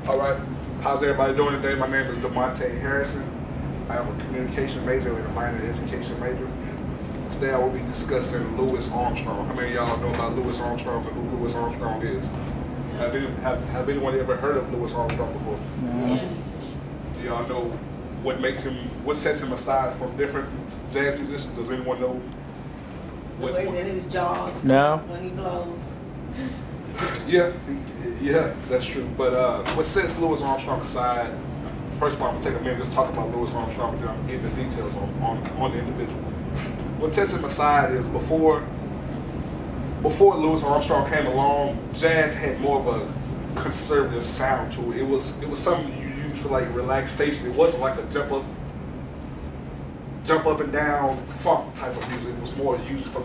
All right. How's everybody doing today? My name is Demonte Harrison. I am a communication major and a minor education major. Today I will be discussing Louis Armstrong. How many of y'all know about Louis Armstrong and who Louis Armstrong is? Have anyone ever heard of Louis Armstrong before? Yes. Do y'all know what sets him aside from different jazz musicians? Does anyone know? The way that his jaws No. when he blows. Yeah, that's true. But what sets Louis Armstrong aside? First of all, I'm gonna take a minute just talk about Louis Armstrong, and then I'm gonna give the details on the individual. What sets him aside is before Louis Armstrong came along, jazz had more of a conservative sound to it. It was something you used for like relaxation. It wasn't like a jump up and down funk type of music. It was more used for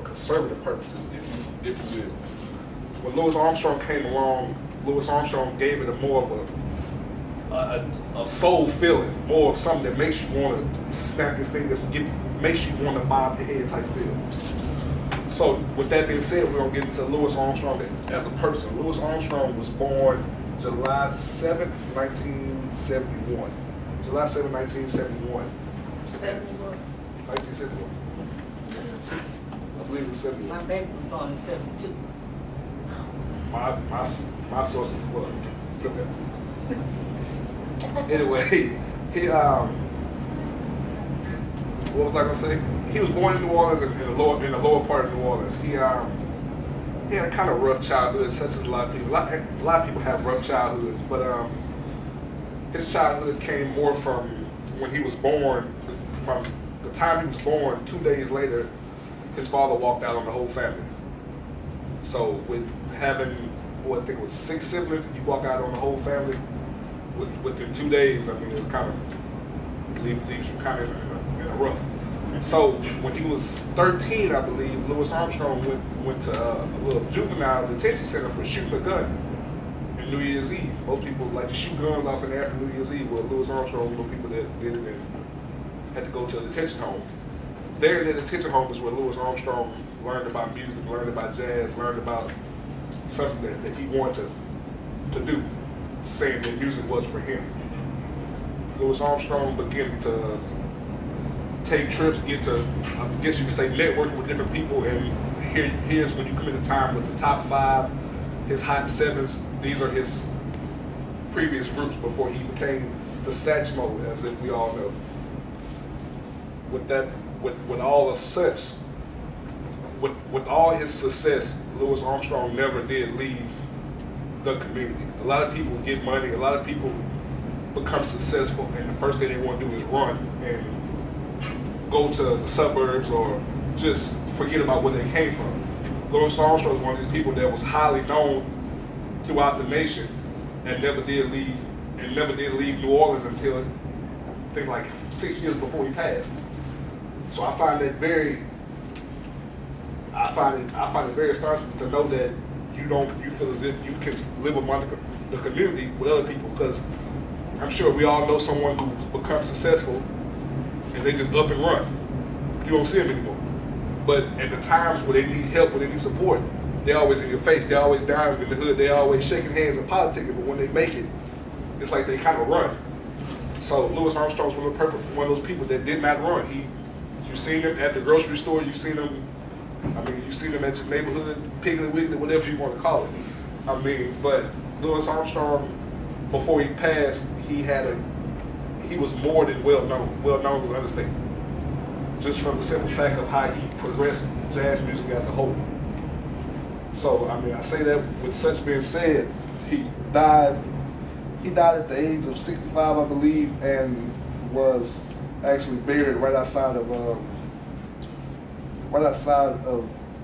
conservative purposes, if you will. When Louis Armstrong came along, Louis Armstrong gave it a more of a soul feeling, more of something that makes you want to snap your fingers, makes you want to bob your head type feel. So with that being said, we're gonna get into Louis Armstrong as a person. Louis Armstrong was born July 7th, 1971. July 7th, 1971. 71. 1971. I believe it was 71. My baby was born in 72. My sources were good there. Anyway, he what was I gonna say? He was born in New Orleans in the lower part of New Orleans. He had a kind of rough childhood, such as a lot of people. A lot of people have rough childhoods, but his childhood came more from when he was born. From the time he was born, 2 days later, his father walked out on the whole family. So with having, I think it was 6 siblings, and you walk out on the whole family within 2 days, I mean, it's kind of leaves you kind of in a rough. So when he was 13, I believe, Louis Armstrong went to a little juvenile detention center for shooting a gun in New Year's Eve. Most people like to shoot guns off in there for New Year's Eve. Well, Louis Armstrong was one of the people that did it and had to go to a detention home. There in the detention home is where Louis Armstrong learned about music, learned about jazz, learned about something that he wanted to do, saying that music was for him. Louis Armstrong began to take trips, get to, I guess you could say, networking with different people, and here's when you come into time with the top 5, his hot 7s. These are his previous groups before he became the Satchmo, as if we all know. With all of such, with all his success, Louis Armstrong never did leave the community. A lot of people get money, a lot of people become successful, and the first thing they want to do is run and go to the suburbs or just forget about where they came from. Louis Armstrong was one of these people that was highly known throughout the nation and never did leave New Orleans until I think like 6 years before he passed. So I find it very astonishing to know that you feel as if you can live among the community with other people, because I'm sure we all know someone who's become successful and they just up and run. You don't see them anymore. But at the times where they need help, where they need support, they're always in your face, they're always down in the hood, they're always shaking hands and politicking, but when they make it, it's like they kind of run. So Louis Armstrong's one of those people that did not run. You've seen him at the grocery store, you've seen him at your neighborhood, Piggly Wiggly, whatever you want to call it. But Louis Armstrong, before he passed, he was more than well known. Well known is an understatement. Just from the simple fact of how he progressed jazz music as a whole. So, I say that with such being said, he died at the age of 65, I believe, and was actually buried right outside of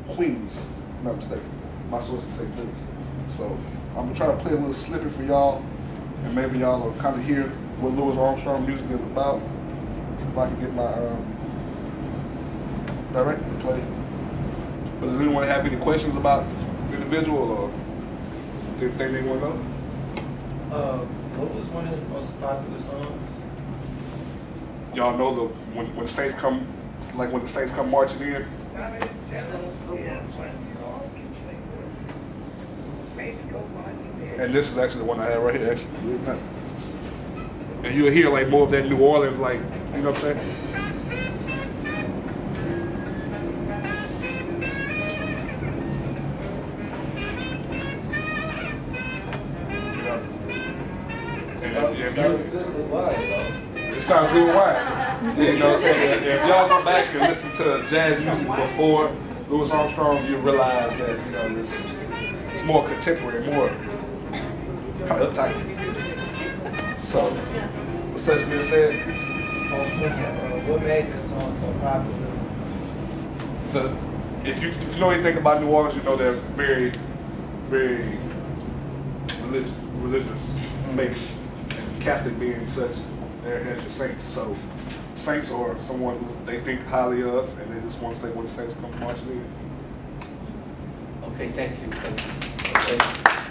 Queens, if I'm not mistaken. My sources say Queens. So I'm gonna try to play a little snippet for y'all, and maybe y'all will kind of hear what Louis Armstrong music is about. If I can get my director to play. But does anyone have any questions about the individual or anything they want to know? What was one of his most popular songs? Y'all know when the Saints come, like when the Saints come marching in. Yes, when you all can sing this. Saints go marching in. And this is actually the one I have right here, actually. Believe it or not. And you'll hear like more of that New Orleans, like, you know what I'm saying? You know? And if That was you, good with wine, though. it sounds good wine. You know what I'm saying? If y'all go back and listen to jazz music before Louis Armstrong, you realize that, you know, it's more contemporary, more uptight. So, with such being said, What made this song so popular? if you know anything about New Orleans, you know they're very, very religious faith. Catholic being such, they're your saints. So saints are someone who they think highly of, and they just want to say when the saints come marching in. Okay, thank you. Thank you. Okay.